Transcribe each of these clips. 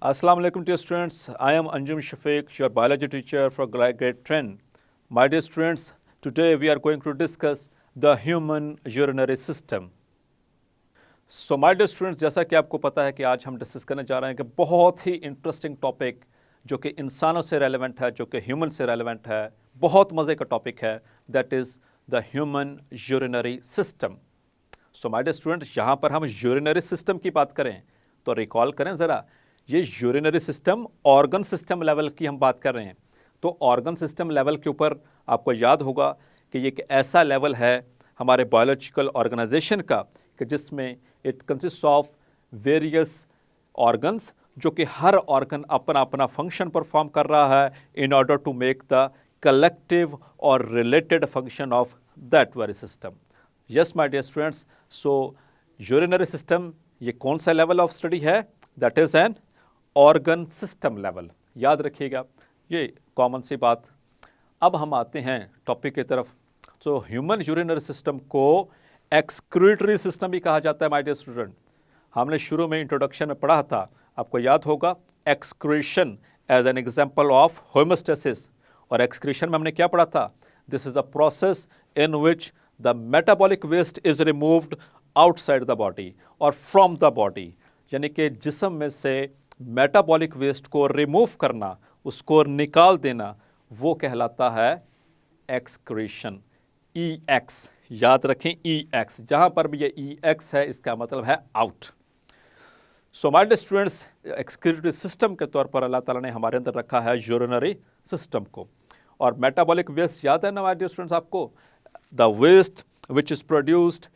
Assalamu alaikum dear students. I am Anjum Shafiq, your biology teacher for grade 10. My dear students, today we are going to discuss the human urinary system. So my dear students, जैसा कि आपको पता है कि आज हम discuss करने जा रहे हैं कि बहुत ही इंटरेस्टिंग टॉपिक जो कि इंसानों से रेलेवेंट है, जो कि ह्यूमन से रेलेवेंट है, बहुत मज़े का टॉपिक है, that is the human urinary system. So my dear students, यहाँ पर हम यूरिनरी सिस्टम की बात करें तो रिकॉल करें ज़रा, ये urinary system organ system level की हम बात कर रहे हैं. तो ऑर्गन सिस्टम लेवल के ऊपर आपको याद होगा कि ये एक ऐसा लेवल है हमारे बायोलॉजिकल ऑर्गेनाइजेशन का कि जिसमें it consist of various organs, जो कि हर ऑर्गन अपना अपना फंक्शन परफॉर्म कर रहा है in order to make the collective और related function of that very system. Yes my dear students, so urinary system ये कौन सा लेवल ऑफ स्टडी है? That is an organ system level. याद रखिएगा, ये कॉमन सी बात. अब हम आते हैं टॉपिक की तरफ. तो ह्यूमन यूरिनरी सिस्टम को एक्सक्रीटरी सिस्टम भी कहा जाता है माय डियर स्टूडेंट. हमने शुरू में इंट्रोडक्शन में पढ़ा था, आपको याद होगा, excretion as an example of homeostasis. और एक्सक्रीशन में हमने क्या पढ़ा था? This is a process in which the metabolic waste is removed outside the body और फ्रॉम द बॉडी. यानी कि जिस्म में से मेटाबॉलिक वेस्ट को रिमूव करना, उसको निकाल देना, वो कहलाता है एक्सक्रीशन. EX याद रखें, EX जहां पर भी ये EX है इसका मतलब है out. So my dear students, excretory system के तौर पर अल्लाह ताला ने हमारे अंदर रखा है यूरिनरी सिस्टम को. और मेटाबॉलिक वेस्ट याद है ना माय डियर स्टूडेंट्स आपको? The waste which is produced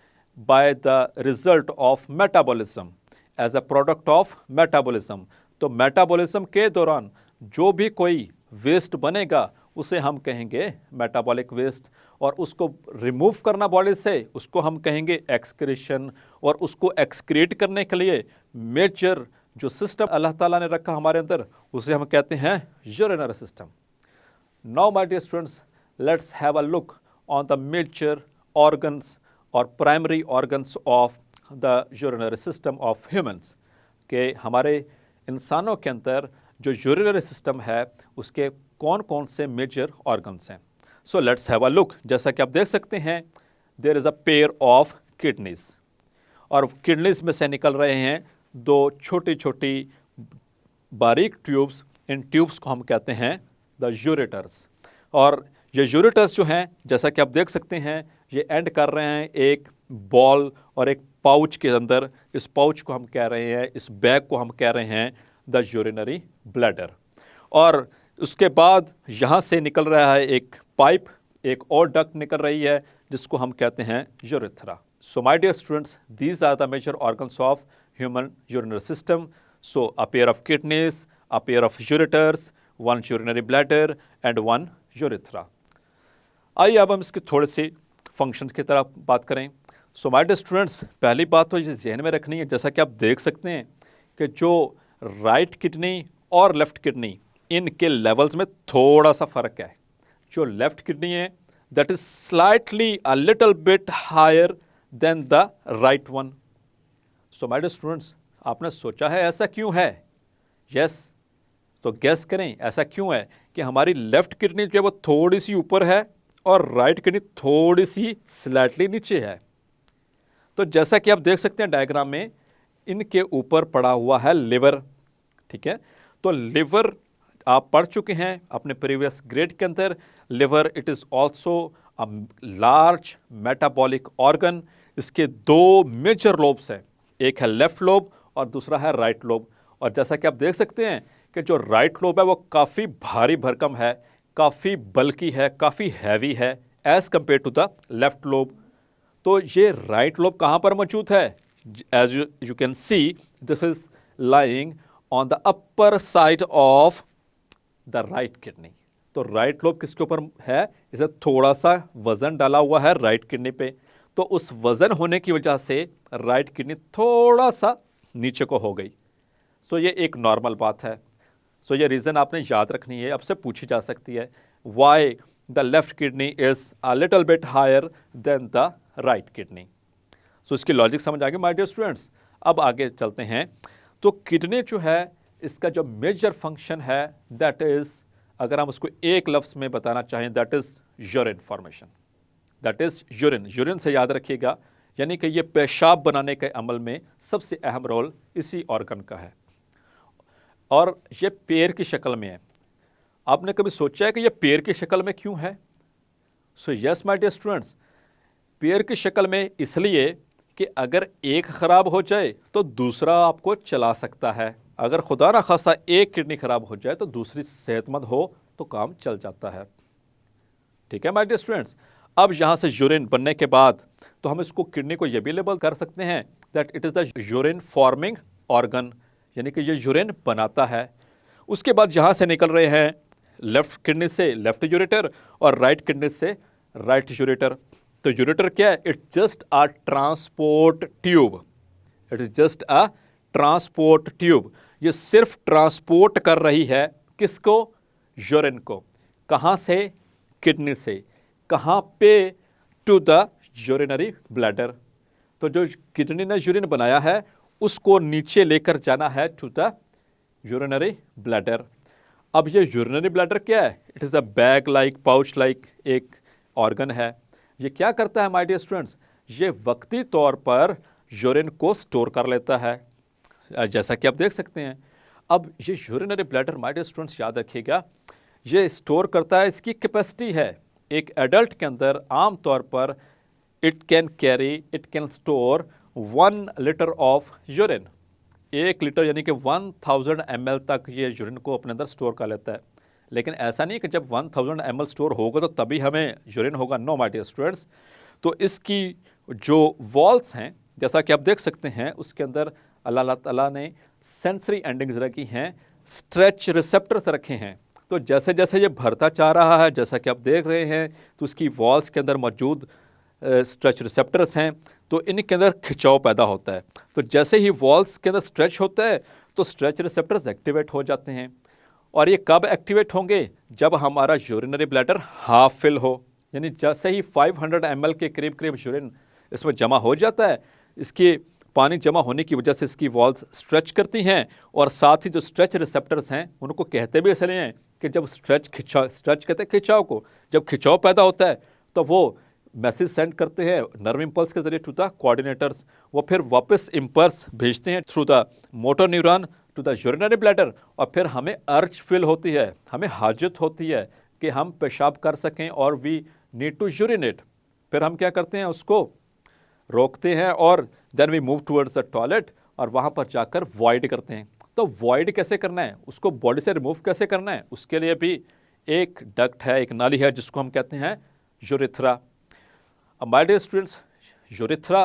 by the result of metabolism as a product of metabolism. तो मेटाबॉलिज्म के दौरान जो भी कोई वेस्ट बनेगा उसे हम कहेंगे मेटाबॉलिक वेस्ट, और उसको रिमूव करना बॉडी से उसको हम कहेंगे एक्सक्रीशन. और उसको एक्सक्रीट करने के लिए मेजर जो सिस्टम अल्लाह ताला ने रखा हमारे अंदर उसे हम कहते हैं urinary system. Now my dear students, let's have a look on the major organs और primary organs of the urinary system of humans. के हमारे इंसानों के अंदर जो यूरिनरी सिस्टम है उसके कौन कौन से मेजर ऑर्गन्स हैं. So let's have a look. जैसा कि आप देख सकते हैं, there is a pair of kidneys, और किडनीज में से निकल रहे हैं दो छोटी छोटी बारीक ट्यूब्स. इन ट्यूब्स को हम कहते हैं द यूरेटर्स. और ये यूरेटर्स जो हैं, जैसा कि आप देख सकते हैं, ये एंड कर रहे हैं एक बॉल और एक पाउच के अंदर. इस पाउच को हम कह रहे हैं, इस बैग को हम कह रहे हैं द यूरिनरी ब्लैडर. और उसके बाद यहाँ से निकल रहा है एक पाइप, एक और डक्ट निकल रही है जिसको हम कहते हैं urethra. So my dear students, these are the major organs of human urinary system. So a pair of kidneys, a pair of ureters, one urinary bladder and one urethra. आइए अब हम इसके थोड़े से फंक्शंस की तरफ बात करें. सो माय डियर स्टूडेंट्स, पहली बात तो ये जहन में रखनी है, जैसा कि आप देख सकते हैं कि जो राइट किडनी और लेफ्ट किडनी, इनके लेवल्स में थोड़ा सा फ़र्क है. जो लेफ्ट किडनी है that is slightly a little bit higher than the right one. So my dear students, आपने सोचा है ऐसा क्यों है? यस, तो गेस करें ऐसा क्यों है कि हमारी लेफ्ट किडनी जो है वो थोड़ी सी ऊपर है और राइट किडनी थोड़ी सी स्लाइटली नीचे है. तो जैसा कि आप देख सकते हैं डायग्राम में, इनके ऊपर पड़ा हुआ है लिवर. ठीक है, तो लिवर आप पढ़ चुके हैं अपने प्रीवियस ग्रेड के अंदर. Liver it is also a large metabolic organ. इसके दो मेजर लोब्स हैं, एक है लेफ्ट लोब और दूसरा है राइट लोब. और जैसा कि आप देख सकते हैं कि जो राइट लोब है वो काफ़ी भारी भरकम है, काफ़ी बल्कि है, काफ़ी हैवी है as compare to the left lobe. तो ये राइट लोब कहाँ पर मौजूद है? As you can see, this is lying on the upper side of the right kidney. तो राइट लोब किसके ऊपर है? इसे थोड़ा सा वजन डाला हुआ है राइट किडनी पे. तो उस वजन होने की वजह से राइट किडनी थोड़ा सा नीचे को हो गई. सो ये एक नॉर्मल बात है. सो ये रीज़न आपने याद रखनी है, आपसे पूछी जा सकती है, why the left kidney is a little bit higher than the right kidney. So इसकी लॉजिक समझ आ गई माय डियर स्टूडेंट्स. अब आगे चलते हैं. तो किडनी जो है इसका जो मेजर फंक्शन है दैट इज़, अगर हम उसको एक लफ्ज़ में बताना चाहें, that is urine formation, that is urine. Urine से याद रखिएगा, यानी कि ये पेशाब बनाने के अमल में सबसे अहम रोल इसी ऑर्गन का है और ये पैर की शक्ल में है। आपने कभी सोचा है कि ये पैर की शक्ल में क्यों है? So yes my dear students, पैर की शक्ल में इसलिए कि अगर एक ख़राब हो जाए तो दूसरा आपको चला सकता है। अगर खुदा ना खास्ता एक किडनी ख़राब हो जाए तो दूसरी सेहतमंद हो तो काम चल जाता है। ठीक है माय डियर स्टूडेंट्स। अब यहाँ से यूरिन बनने के बाद तो हम इसको किडनी को ये भी लेबल कर सकते हैं that it is the urine forming organ, यानी कि ये यूरिन बनाता है। उसके बाद यहाँ से निकल रहे हैं लेफ्ट किडनी से लेफ्ट यूरेटर और राइट किडनी से राइट यूरेटर। तो यूरेटर क्या है? It's just a transport tube, it is just a transport tube. ये सिर्फ ट्रांसपोर्ट कर रही है किसको? यूरिन को। कहाँ से? किडनी से। कहाँ पे? To the urinary bladder. तो जो किडनी ने यूरिन बनाया है उसको नीचे लेकर जाना है टू द यूरिनरी ब्लैडर। अब ये यूरिनरी ब्लैडर क्या है? It is a bag like, pouch like एक ऑर्गन है। ये क्या करता है माय डियर स्टूडेंट्स? ये वक्ती तौर पर यूरिन को स्टोर कर लेता है, जैसा कि आप देख सकते हैं। अब ये urinary bladder my dear students याद रखिएगा, ये स्टोर करता है, इसकी कैपेसिटी है एक एडल्ट के अंदर आम तौर पर it can store 1 litre of urine. 1 litre यानी कि 1000 ml तक ये यूरिन को अपने अंदर स्टोर कर लेता है। लेकिन ऐसा नहीं कि जब 1000 ml स्टोर होगा तो तभी हमें यूरिन होगा। No my dear students. तो इसकी जो वॉल्स हैं, जैसा कि आप देख सकते हैं, उसके अंदर अल्लाह ताला ने सेंसरी एंडिंग्स रखी हैं, स्ट्रेच रिसेप्टर्स रखे हैं। तो जैसे जैसे ये भरता जा रहा है, जैसा कि आप देख रहे हैं, तो उसकी वॉल्स के अंदर मौजूद स्ट्रेच रिसेप्टर्स हैं, तो इनके अंदर खिंचाव पैदा होता है। तो जैसे ही वॉल्स के अंदर स्ट्रेच होता है तो स्ट्रेच रिसेप्टर्स एक्टिवेट हो जाते हैं। और ये कब एक्टिवेट होंगे? जब हमारा यूरिनरी ब्लैडर हाफ फिल हो, यानी जैसे ही 500 ml के करीब करीब यूरिन इसमें जमा हो जाता है, इसके पानी जमा होने की वजह से इसकी वॉल्स स्ट्रेच करती हैं और साथ ही जो स्ट्रेच रिसेप्टर्स हैं उनको कहते भी इसलिए हैं कि जब स्ट्रेच कहते हैं खिंचाव को, जब खिंचाव पैदा होता है तो वो मैसेज सेंड करते हैं नर्व इम्पल्स के जरिए टू द कोऑर्डिनेटर्स। वो फिर वापस इम्पल्स भेजते हैं through the motor neuron to the urinary bladder और फिर हमें अर्ज फील होती है, हमें हाजत होती है कि हम पेशाब कर सकें और वी नीड टू यूरिनेट। फिर हम क्या करते हैं? उसको रोकते हैं और then we move towards the toilet और वहाँ पर जाकर वॉइड करते हैं। तो वॉइड कैसे करना है, उसको बॉडी से रिमूव कैसे करना है, उसके लिए भी एक डक्ट है, एक नाली है जिसको हम कहते हैं यूरेथ्रा। अब माय डियर स्टूडेंट्स, यूरेथ्रा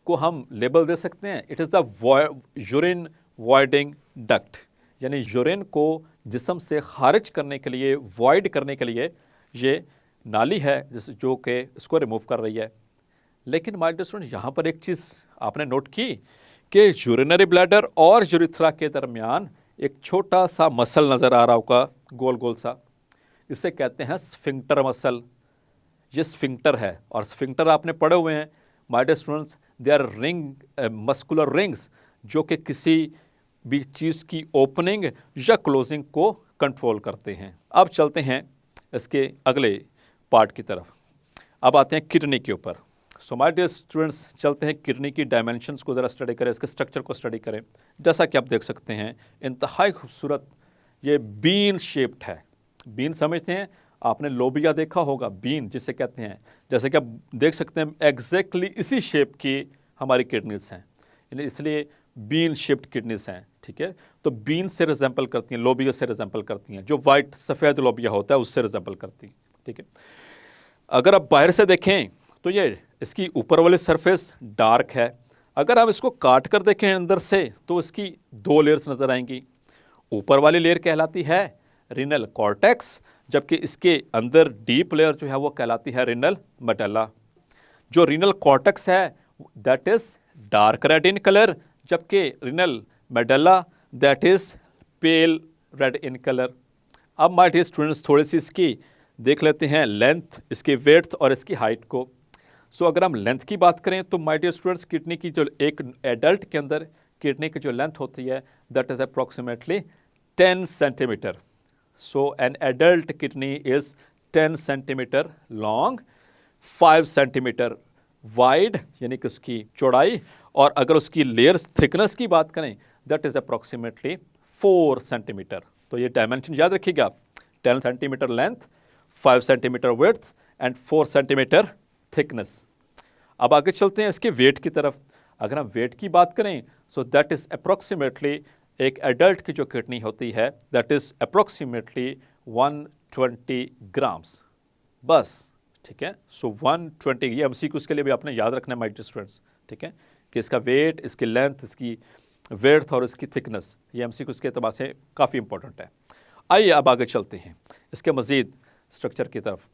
को हम लेबल दे सकते हैं, it is the urine voiding duct, यानी यूरिन को जिस्म से खारिज करने के लिए, वॉइड करने के लिए ये नाली है जो कि इसको रिमूव कर रही है। लेकिन माय डियर स्टूडेंट, यहाँ पर एक चीज़ आपने नोट की कि यूरिनरी ब्लैडर और यूरेथ्रा के दरमियान एक छोटा सा मसल नज़र आ रहा होगा, गोल गोल सा, इसे कहते हैं स्फिंक्टर मसल। ये स्फिंक्टर है और स्फिंक्टर आपने पढ़े हुए हैं my dear students, they are muscular rings जो कि किसी भी चीज़ की ओपनिंग या क्लोजिंग को कंट्रोल करते हैं। अब चलते हैं इसके अगले पार्ट की तरफ। अब आते हैं किडनी के ऊपर। सो माय डियर स्टूडेंट्स, चलते हैं किडनी की डायमेंशंस को ज़रा स्टडी करें, इसके स्ट्रक्चर को स्टडी करें। जैसा कि आप देख सकते हैं, इंतहाई खूबसूरत ये बीन शेप्ड है। बीन समझते हैं, आपने लोबिया देखा होगा, बीन जिसे कहते हैं, जैसे कि आप देख सकते हैं एग्जैक्टली इसी शेप की हमारी किडनीज हैं, इसलिए बीन शेप्ड किडनीज हैं। ठीक है, तो बीन से रिजेंपल करती हैं, लोबिया से रिजेंपल करती हैं, जो वाइट सफ़ेद लोबिया होता है उससे रिजेंपल करती हैं। ठीक है, अगर आप बाहर से देखें तो ये इसकी ऊपर वाली सरफेस डार्क है। अगर हम इसको काट कर देखें अंदर से तो इसकी 2 लेयर्स नज़र आएंगी। ऊपर वाली लेयर कहलाती है रीनल कॉर्टेक्स, जबकि इसके अंदर डीप लेयर जो है वो कहलाती है रीनल मेडल्ला। जो रीनल कॉर्टेक्स है that is dark red in colour, जबकि renal medulla that is pale red in colour. अब माय डियर स्टूडेंट्स, थोड़ी सी इसकी देख लेते हैं लेंथ, इसकी वेड्थ और इसकी हाइट को। सो अगर हम लेंथ की बात करें तो माय डियर स्टूडेंट्स, किडनी की जो एक एडल्ट के अंदर किडनी की जो लेंथ होती है that is approximately 10 centimetre. So an adult kidney is 10 centimetre long, 5 centimetre wide यानी कि उसकी चौड़ाई, और अगर उसकी लेयर्स थिकनेस की बात करें दैट इज़ अप्रॉक्सीमेटली 4 सेंटीमीटर. तो ये डायमेंशन याद रखिएगा, 10 centimetre length, 5 centimetre width and 4 centimetre thickness. अब आगे चलते हैं इसके वेट की तरफ. अगर हम वेट की बात करें सो दैट इज़ अप्रॉक्सीमेटली, एक एडल्ट की जो किडनी होती है दैट इज़ अप्रॉक्सीमेटली 120 ग्राम्स बस. ठीक है, सो 120, ये एमसीक्यू उसके लिए भी आपने याद रखना है माय डियर स्टूडेंट्स. ठीक है, कि इसका वेट, इसकी लेंथ, इसकी विड्थ और इसकी थिकनेस, ये एमसीक्यू उसके अतबार से काफ़ी इंपॉर्टेंट है. आइए अब आगे चलते हैं इसके मज़ीद स्ट्रक्चर की तरफ.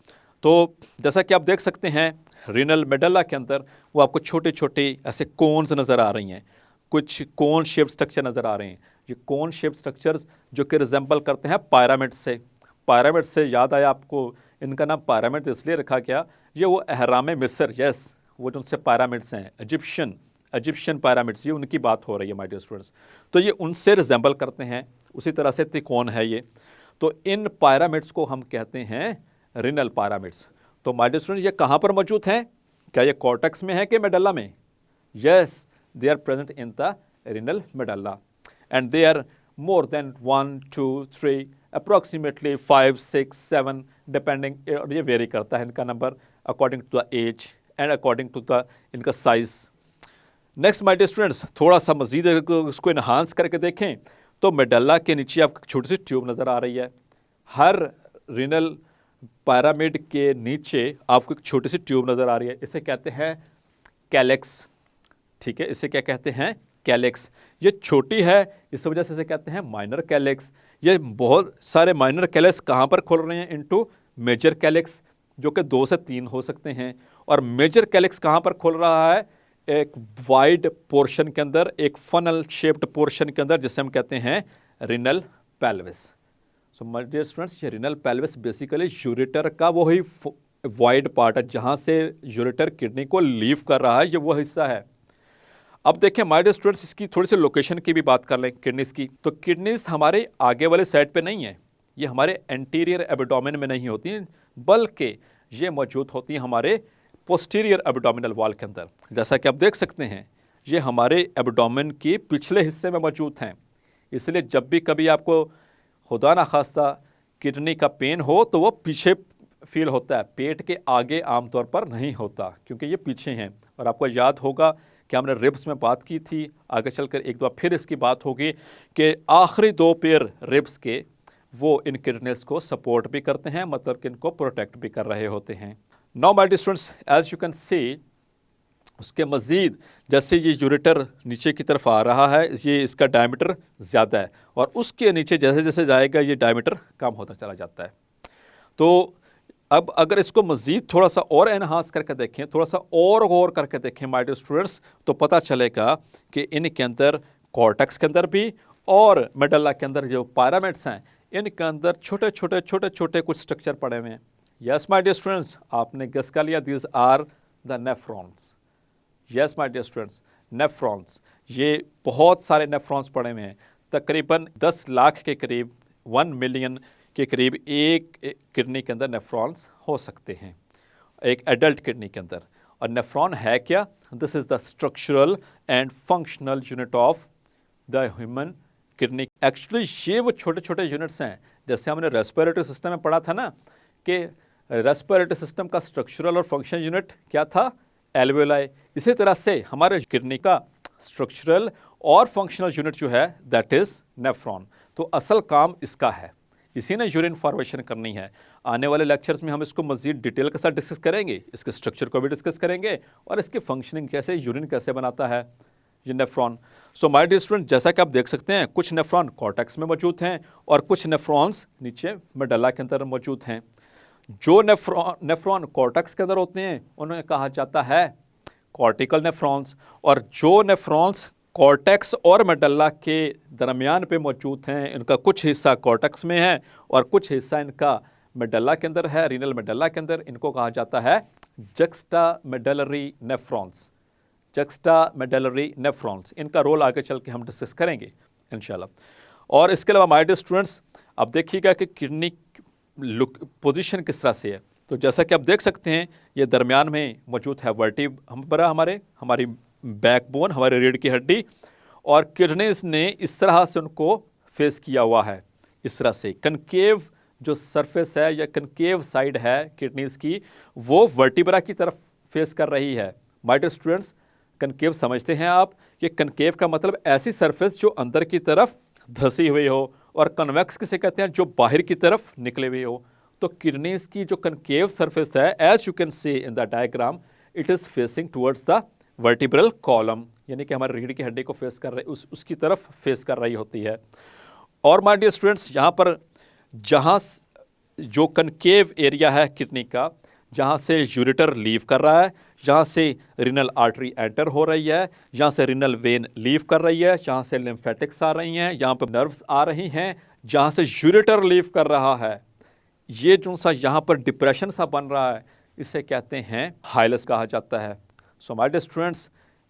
तो जैसा कि आप देख सकते हैं रीनल मेडल्ला के अंदर वो आपको छोटे छोटे ऐसे कोन्स नज़र आ रही हैं, कुछ कोन शेप स्ट्रक्चर नज़र आ रहे हैं. ये कोन शेप स्ट्रक्चर्स जो कि रिजेंबल करते हैं पायरामिड से. पायरामिड से याद आया आपको, इनका नाम पायरामिड इसलिए रखा गया, ये वो अहराम मिस्र, यस, वो जो उनसे पायरामिड्स हैं, इजिप्शियन पायरामिड्स, ये उनकी बात हो रही है माय डियर स्टूडेंट्स. तो ये उनसे रिजेंबल करते हैं, उसी तरह से त्रिकोण है ये. तो इन पायरामिड्स को हम कहते हैं रिनल पायरामिड्स. तो माय डियर स्टूडेंट्स ये कहाँ पर मौजूद हैं? क्या ये कॉर्टेक्स में है कि मेडल्ला में? Yes, they are present in the renal medulla and they are more than 1, 2, 3, approximately 5, 6, 7 depending, ये वेरी करता है इनका number according to the age and according to the इनका size. Next my dear students, थोड़ा सा मजीद इसको enhance करके देखें तो मेडल्ला के नीचे आपको छोटी सी ट्यूब नज़र आ रही है. हर रिनल पिरामिड के नीचे आपको एक छोटी सी ट्यूब नज़र आ रही है, इसे कहते हैं कैलेक्स. ठीक है, इसे क्या कहते हैं? कैलेक्स. ये छोटी है इस वजह से इसे कहते हैं माइनर कैलेक्स. ये बहुत सारे माइनर कैलेक्स कहाँ पर खुल रहे हैं? इनटू मेजर कैलेक्स, जो कि 2 से 3 हो सकते हैं. और मेजर कैलेक्स कहाँ पर खुल रहा है? एक वाइड पोर्शन के अंदर, एक फनल शेप्ड पोर्शन के अंदर, जिसे हम कहते हैं renal pelvis. So my dear students, ये रिनल पेल्विस बेसिकली यूरेटर का वो ही वाइड पार्ट है जहाँ से यूरेटर किडनी को लीव कर रहा है, ये वो हिस्सा है. अब देखें माय डियर स्टूडेंट्स, इसकी थोड़ी सी लोकेशन की भी बात कर लें किडनीज की. तो किडनीज हमारे आगे वाले साइड पे नहीं है, ये हमारे एंटीरियर एब्डोमेन में नहीं होती, बल्कि ये मौजूद होती हैं हमारे पोस्टीरियर एब्डोमिनल वॉल के अंदर. जैसा कि आप देख सकते हैं ये हमारे एब्डोमेन के पिछले हिस्से में मौजूद हैं. इसलिए जब भी कभी आपको खुदा न खास्ता किडनी का पेन हो तो वो पीछे फील होता है, पेट के आगे आमतौर पर नहीं होता, क्योंकि ये पीछे हैं. और आपको याद होगा कि हमने रिब्स में बात की थी, आगे चलकर एक दो फिर इसकी बात होगी कि आखिरी 2 पेयर रिब्स के वो इन किडनीज को सपोर्ट भी करते हैं, मतलब कि इनको प्रोटेक्ट भी कर रहे होते हैं. Now my dear students, as you can see, उसके मज़ीद जैसे ये यूरेटर नीचे की तरफ आ रहा है, ये इसका डायमीटर ज़्यादा है, और उसके नीचे जैसे जैसे जाएगा ये डायमीटर कम होता चला जाता है. तो अब अगर इसको मज़ीद थोड़ा सा और एनहांस करके देखें, थोड़ा सा और गौर करके देखें माय डियर स्टूडेंट्स, तो पता चलेगा कि इनके अंदर कॉर्टेक्स के अंदर भी और मेडल्ला के अंदर जो पिरामिड्स हैं इनके अंदर छोटे छोटे छोटे छोटे कुछ स्ट्रक्चर पड़े हुए हैं. यस माय डियर स्टूडेंट्स, आपने गेस कर लिया, these are the nephrons. Yes my dear students, nephrons, ये बहुत सारे नेफ्रॉन्स पड़े हुए हैं, तकरीबन 10 लाख के करीब, 1 मिलियन के करीब एक किडनी के अंदर नेफ्रॉन्स हो सकते हैं, एक एडल्ट किडनी के अंदर. और नेफ्रॉन है क्या? This is the structural and functional unit of the human kidney. Actually ये वो छोटे छोटे यूनिट्स हैं, जैसे हमने रेस्पिरेटरी सिस्टम में पढ़ा था ना कि रेस्पिरेटरी सिस्टम का स्ट्रक्चरल और फंक्शनल यूनिट क्या था? एल्वेलाई. इसी तरह से हमारे किडनी का स्ट्रक्चरल और फंक्शनल यूनिट जो है दैट इज़ नेफ्रॉन. तो असल काम इसका है, इसी ने यूरिन फॉर्मेशन करनी है. आने वाले लेक्चर्स में हम इसको मज़ीद डिटेल के साथ डिस्कस करेंगे, इसके स्ट्रक्चर को भी डिस्कस करेंगे और इसकी फंक्शनिंग कैसे, यूरिन कैसे बनाता है ये nephron. So my dear student, जैसा कि आप देख सकते हैं कुछ नेफ्रॉन कॉर्टेक्स में मौजूद हैं और कुछ नेफ्रॉन्स नीचे मेडल्ला के अंदर मौजूद हैं. जो नेफ्रॉन कॉर्टेक्स के अंदर होते हैं उन्हें कहा जाता है कॉर्टिकल नेफ्रॉन्स, और जो नेफ्रॉन्स कॉर्टेक्स और मेडल्ला के दरमियान पे मौजूद हैं, इनका कुछ हिस्सा कॉर्टेक्स में है और कुछ हिस्सा इनका मेडल्ला के अंदर है, रीनल मेडल्ला के अंदर, इनको कहा जाता है juxta medullary nephrons. juxtamedullary nephrons, इनका रोल आगे चल के हम डिस्कस करेंगे इंशाल्लाह। और इसके अलावा माय डियर स्टूडेंट्स, अब देखिएगा कि किडनी पोजीशन किस तरह से है। तो जैसा कि आप देख सकते हैं, ये दरमियान में मौजूद है वर्टिब्रा, हमारी बैकबोन, हमारे रीढ़ की हड्डी, और किडनीज ने इस तरह से उनको फेस किया हुआ है। इस तरह से कनकेव जो सरफेस है या कनकेव साइड है किडनीज की, वो वर्टिब्रा की तरफ फेस कर रही है। माय डियर स्टूडेंट्स, कनकेव समझते हैं आप कि कनकेव का मतलब ऐसी सरफेस जो अंदर की तरफ धसी हुई हो, और कन्वेक्स किसे कहते हैं, जो बाहर की तरफ निकले हुए हो। तो किडनीज की जो कनकेव सरफेस है, as you can see in the diagram, it is facing towards the vertebral column, यानी कि हमारे रीढ़ की हड्डी को फेस कर रही, उसकी तरफ फेस कर रही होती है। और माय डियर स्टूडेंट्स, यहाँ पर जहाँ जो कनकेव एरिया है किडनी का, जहाँ से यूरेटर लीव कर रहा है, जहाँ से रिनल आर्टरी एंटर हो रही है, जहाँ से रिनल वेन लीव कर रही है, जहाँ से लिम्फेटिक्स आ रही हैं, यहाँ पर नर्व्स आ रही हैं, जहाँ से यूरेटर लीव कर रहा है, ये जो सा यहाँ पर डिप्रेशन सा बन रहा है, इसे कहते हैं हाइलस कहा जाता है। सो माय डियर स्टूडेंट्स,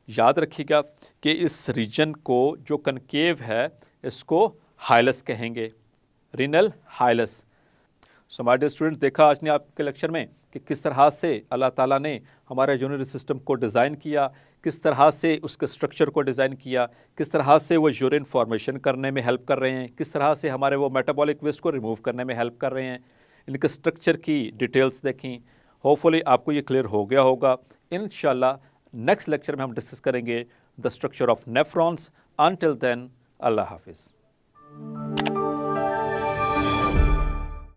याद रखिएगा कि इस रीजन को जो कनकेव है, इसको हाइलस कहेंगे, renal hilus. So my dear students, देखा आज ने आपके लेक्चर में कि किस तरह से अल्लाह ताला ने हमारे यूरिनरी सिस्टम को डिज़ाइन किया, किस तरह से उसके स्ट्रक्चर को डिज़ाइन किया, किस तरह से वो यूरिन फॉर्मेशन करने में हेल्प कर रहे हैं, किस तरह से हमारे वो मेटाबॉलिक वेस्ट को रिमूव करने में हेल्प कर रहे हैं। इनके स्ट्रक्चर की डिटेल्स देखी। होपफुली आपको ये क्लियर हो गया होगा। इंशाल्लाह नेक्स्ट लेक्चर में हम डिस्कस करेंगे the structure of nephrons. Until then, अल्लाह हाफिज़।